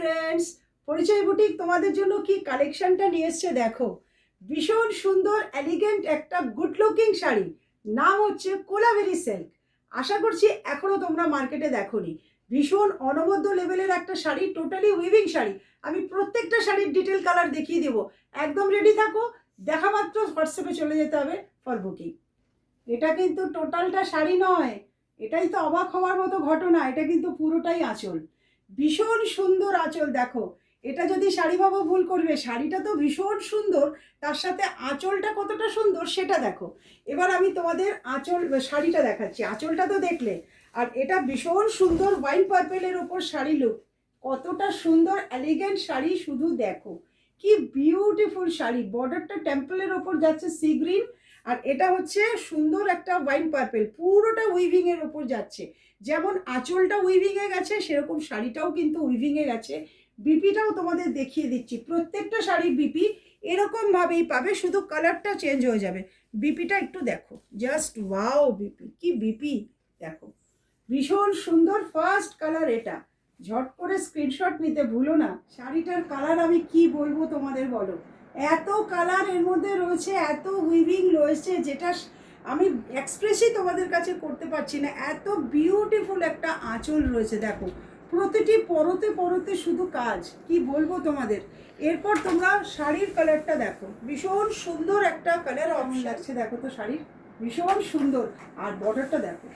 Friends, পরিচয় boutique তোমাদের জন্য কি কালেকশনটা নিয়ে এসছে দেখো। ভীষণ সুন্দর এলিগেন্ট একটা গুড লুকিং শাড়ি, নাম হচ্ছে কোলাভেরি সিল্ক। আশা করছি এখনো তোমরা মার্কেটে দেখোনি। ভীষণ অনবদ্য লেভেলের একটা শাড়ি, টোটালি উইভিং শাড়ি। আমি প্রত্যেকটা শাড়ির ডিটেল কালার দেখিয়ে দেবো। একদম রেডি থাকো, দেখা মাত্র হোয়াটসঅ্যাপে চলে যেতে হবে ফর বুকিং। এটা কিন্তু টোটালটা শাড়ি নয়, এটাই তো অবাক হওয়ার মতো ঘটনা। এটা কিন্তু পুরোটাই আঁচল, ভীষণ সুন্দর আঁচল। দেখো, এটা যদি শাড়ি ভাবো ভুল করবে, শাড়িটা তো ভীষণ সুন্দর, তার সাথে আঁচলটা কতটা সুন্দর সেটা দেখো। এবার আমি তোমাদের আঁচল শাড়িটা দেখাচ্ছি। আঁচলটা তো দেখলে, আর এটা ভীষণ সুন্দর ওয়াইন পার্পেলের ওপর শাড়ি লুক। কতটা সুন্দর এলিগেন্ট শাড়ি, শুধু দেখো কি বিউটিফুল শাড়ি। বর্ডারটা টেম্পলের ওপর যাচ্ছে সি গ্রিন, আর এটা হচ্ছে সুন্দর একটা ওয়াইন পার্পেল, পুরোটা উইভিং এর ওপর যাচ্ছে। যেমন আঁচলটা উইভিং এ গেছে, সেরকম শাড়িটাও কিন্তু উইভিং এ গেছে। বিপিটাও তোমাদের দেখিয়ে দিচ্ছি। প্রত্যেকটা শাড়ির বিপি এরকম ভাবেই পাবে, শুধু কালারটা চেঞ্জ হয়ে যাবে। বিপিটা একটু দেখো, জাস্ট ওয়াও বিপি, কি বিপি দেখো, ভীষণ সুন্দর। ফার্স্ট কালার এটা, ঝট করে স্ক্রিনশট নিতে ভুলো না। শাড়িটার কালার আমি কি বলবো তোমাদের, বলো। এত কালার এর মধ্যে রয়েছে, এত উইভিং রয়েছে, যেটা আমি এক্সপ্রেসই তোমাদের কাছে করতে পারছি না। এত বিউটিফুল একটা আঁচল রয়েছে দেখো, প্রতিটি পরতে পরতে শুধু কাজ, কি বলবো তোমাদের। এরপর তোমরা শাড়ির কালারটা দেখো, ভীষণ সুন্দর একটা কালার অপশন লাগছে। দেখো তো শাড়ির ভীষণ সুন্দর, আর বর্ডারটা দেখো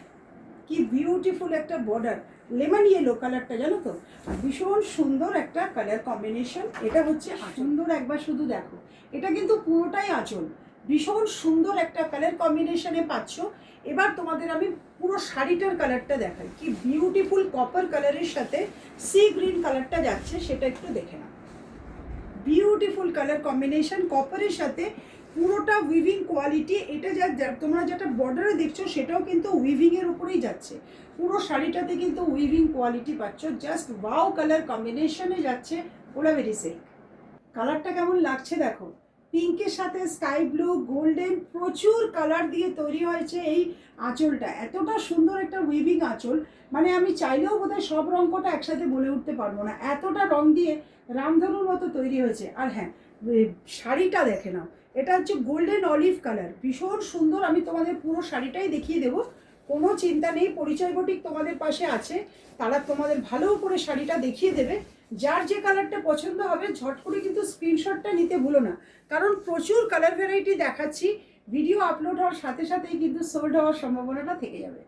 কি বিউটিফুল একটা বর্ডার, লেমন ইয়েলো কালারটা, জানো তো। আর ভীষণ সুন্দর একটা কালার কম্বিনেশন। এটা হচ্ছে সুন্দর, একবার শুধু দেখো। এটা কিন্তু পুরোটাই আঁচল, ভীষণ সুন্দর একটা কালার কম্বিনেশনে পাচ্ছ। এবার তোমাদের আমি পুরো শাড়িটার কালারটা দেখাই, কি বিউটিফুল কপার কালারের সাথে সি গ্রিন কালারটা যাচ্ছে, সেটা একটু দেখে নাও। বিউটিফুল কালার কম্বিনেশন কপারের সাথে, পুরোটা উইভিং কোয়ালিটি। এটা তোমরা যেটা বর্ডারে দেখছো, সেটাও কিন্তু উইভিং এর উপরেই যাচ্ছে। পুরো শাড়িটাতে কিন্তু উইভিং কোয়ালিটি পাচ্ছ। জাস্ট ওয়াও কালার কম্বিনেশনে যাচ্ছে কোলাভেরি সিল্ক। কালারটা কেমন লাগছে দেখো, পিঙ্কের সাথে স্কাই ব্লু, গোল্ডেন, প্রচুর কালার দিয়ে তৈরি হয়েছে এই আঁচলটা। এতটা সুন্দর একটা উইভিং আঁচল, মানে আমি চাইলেও বোধহয় সব রঙ কটা একসাথে বলে উঠতে পারবো না, এতটা রং দিয়ে রামধনুর মতো তৈরি হয়েছে। আর হ্যাঁ, শাড়িটা দেখে নাও, এটা হচ্ছে গোল্ডেন অলিভ কালার, ভীষণ সুন্দর। আমি তোমাদের পুরো শাড়িটাই দেখিয়ে দেবো, কোনো চিন্তা নেই। পরিচয় বুটিক তোমাদের পাশে আছে, তারা তোমাদের ভালো করে শাড়িটা দেখিয়ে দেবে। যার যে কালারটা পছন্দ হবে ঝট করে কিন্তু স্ক্রিনশটটা নিতে ভুলো না, কারণ প্রচুর কালার ভ্যারাইটি দেখাচ্ছি। ভিডিও আপলোড হওয়ার সাথে সাথেই কিন্তু সোল্ড হওয়ার সম্ভাবনাটা থেকে যাবে।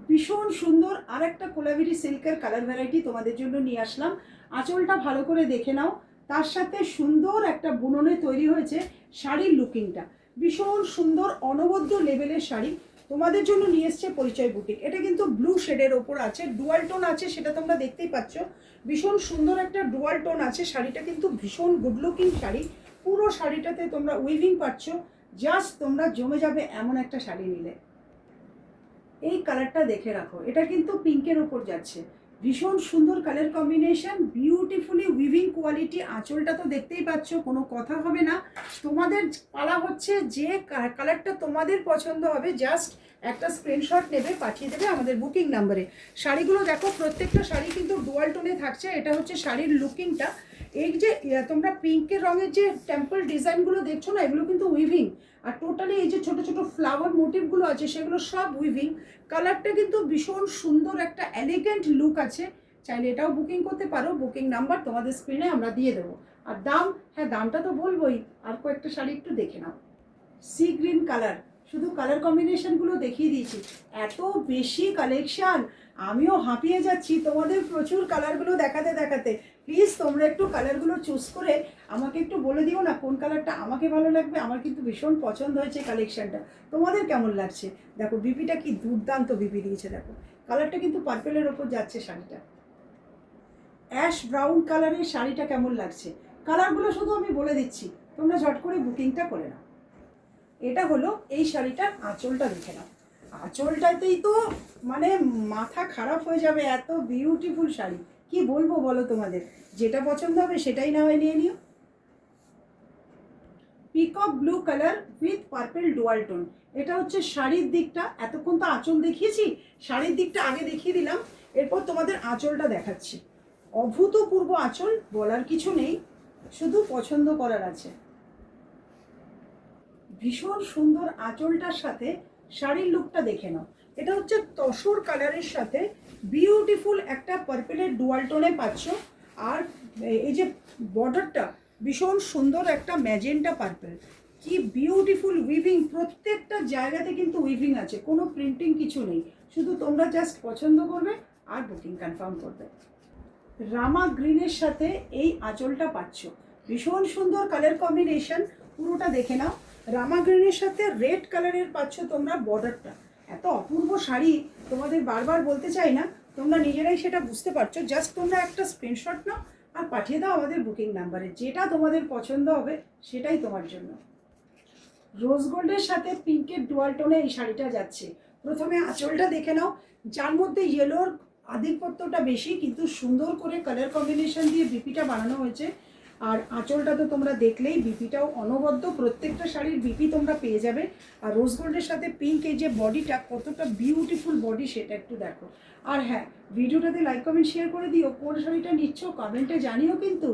ভীষণ সুন্দর আর একটা কোলাভেরি সিল্কের কালার ভ্যারাইটি তোমাদের জন্য নিয়ে আসলাম। আঁচলটা ভালো করে দেখে নাও, তার সাথে সুন্দর একটা বুননে তৈরি হয়েছে শাড়ির লুকিংটা। ভীষণ সুন্দর অনবদ্য লেভেলের শাড়ি তোমাদের জন্য নিয়ে এসছে পরিচয় বুটিক। এটা কিন্তু ব্লু শেডের ওপর আছে, ডুয়াল টোন আছে, সেটা তোমরা দেখতেই পাচ্ছ। ভীষণ সুন্দর একটা ডুয়াল টোন আছে। শাড়িটা কিন্তু ভীষণ গুড লুকিং শাড়ি। পুরো শাড়িটাতে তোমরা উইভিং পাচ্ছ, জাস্ট তোমরা জমে যাবে এমন একটা শাড়ি নিলে। এই কালারটা দেখে রাখো, এটা কিন্তু পিঙ্কের ওপর যাচ্ছে, ভীষণ সুন্দর colour combination, beautifully weaving quality. আঁচলটা তো দেখতেই পাচ্ছ, কোনো কথা হবে না। তোমাদের পালা হচ্ছে যে কালারটা তোমাদের পছন্দ হবে, জাস্ট একটা স্ক্রিনশট নেবে, পাঠিয়ে দেবে আমাদের বুকিং নাম্বারে। শাড়িগুলো দেখো, প্রত্যেকটা শাড়ি কিন্তু ডুয়াল টোনে থাকছে। এটা হচ্ছে শাড়ির লুকিংটা। এই যে তোমরা পিঙ্কের রঙের যে টেম্পল ডিজাইনগুলো দেখছো না, এগুলো কিন্তু উইভিং। আর টোটালি এই যে ছোট ছোট ফ্লাওয়ার মোটিভগুলো আছে, সেগুলো সব উইভিং। কালারটা কিন্তু ভীষণ সুন্দর, একটা এলিগেন্ট লুক আছে। চাইলে এটাও বুকিং করতে পারো, বুকিং নাম্বার তোমাদের স্ক্রিনে আমরা দিয়ে দেবো। আর দাম, হ্যাঁ দামটা তো বলবোই। আর কয়েকটা শাড়ি একটু দেখে নাও, সি গ্রিন কালার, শুধু কালার কম্বিনেশনগুলো দেখিয়ে দিয়েছি। এত বেশি কালেকশান, আমিও হাঁপিয়ে যাচ্ছি তোমাদের প্রচুর কালারগুলো দেখাতে দেখাতে। প্লিজ তোমরা একটু কালারগুলো চুজ করে আমাকে একটু বলে দিও না কোন কালারটা আমাকে ভালো লাগবে। আমার কিন্তু ভীষণ পছন্দ হয়েছে কালেকশানটা, তোমাদের কেমন লাগছে দেখো। বিপিটা কি দুর্দান্ত বিপি দিয়েছে দেখো, কালারটা কিন্তু পার্পেলের ওপর যাচ্ছে শাড়িটা। অ্যাশ ব্রাউন কালারের শাড়িটা কেমন লাগছে, কালারগুলো শুধু আমি বলে দিচ্ছি, তোমরা ঝট করে বুকিংটা করে নাও। এটা হলো এই শাড়িটার আঁচলটা, দেখে নাও। আঁচলটাতেই তো মানে মাথা খারাপ হয়ে যাবে, এত বিউটিফুল শাড়ি। কি বলবো বলো তোমাদের, যেটা পছন্দ হবে সেটাই না হয় নিয়ে নিও। Peacock blue colour with purple dual tone, এটা হচ্ছে শাড়ির দিকটা। এতক্ষণ তো আঁচল দেখিয়েছি, শাড়ির দিকটা আগে দেখিয়ে দিলাম, এরপর তোমাদের আঁচলটা দেখাচ্ছি। অভূতপূর্ব আঁচল, বলার কিছু নেই, শুধু পছন্দ করার আছে। ভীষণ সুন্দর আঁচলটার সাথে শাড়ির লুকটা দেখে নাও। এটা হচ্ছে তসর কালারের সাথে বিউটিফুল একটা পার্পেলের ডুয়াল টোনে পাচ্ছ। আর এই যে বর্ডারটা ভীষণ সুন্দর একটা ম্যাজেন্টা পার্পেল, কি বিউটিফুল উইভিং, প্রত্যেকটা জায়গাতে কিন্তু উইভিং আছে, কোনো প্রিন্টিং কিছু নেই, শুধু তোমরা জাস্ট পছন্দ করবে আর বুকিং কনফার্ম করবে। রামা গ্রিনের সাথে এই আঁচলটা পাচ্ছ, ভীষণ সুন্দর কালার কম্বিনেশন, পুরোটা দেখে নাও। রামা গ্রিনের সাথে রেড কালারের পাচ্ছ তোমরা বর্ডারটা, এত অপূর্ব শাড়ি, তোমাদের বারবার বলতে চাই না, তোমরা নিজেরাই সেটা বুঝতে পারছো। জাস্ট তোমরা একটা স্ক্রিনশট নাও আর পাঠিয়ে দাও আমাদের বুকিং নাম্বারে, যেটা তোমাদের পছন্দ হবে সেটাই তোমার জন্য। রোজ গোল্ডের সাথে পিঙ্কের ডুয়াল টোনে এই শাড়িটা যাচ্ছে। প্রথমে আঁচলটা দেখে নাও, যার মধ্যে ইয়েলোর আধিপত্যটা বেশি, কিন্তু সুন্দর করে কালার কম্বিনেশন দিয়ে বিপিটা বানানো হয়েছে। আর আঁচলটা তো তোমরা দেখলেই, বিপিটাও অনবদ্য, প্রত্যেকটা শাড়ির বিপি তোমরা পেয়ে যাবে। আর রোজ গোল্ডের সাথে পিঙ্ক, এই যে বডিটা কতটা বিউটিফুল বডি সেটা একটু দেখো। আর হ্যাঁ, ভিডিওটাতে লাইক কমেন্ট শেয়ার করে দিও, কোন শাড়িটা নিচ্ছ কমেন্টে জানিও। কিন্তু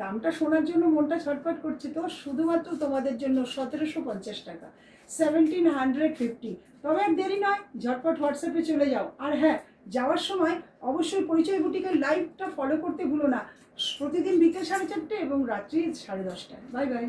দামটা শোনার জন্য মনটা ছটফট করছে, তো শুধুমাত্র তোমাদের জন্য 1750 টাকা, 1750। তবে আর দেরি নয়, ঝটপট হোয়াটসঅ্যাপে চলে যাও। আর হ্যাঁ, যাওয়ার সময় অবশ্যই পরিচয় বুটিকের লাইভটা ফলো করতে ভুলো না, প্রতিদিন বিকেল 4:30 এবং রাত্রি 10:30। Bye bye.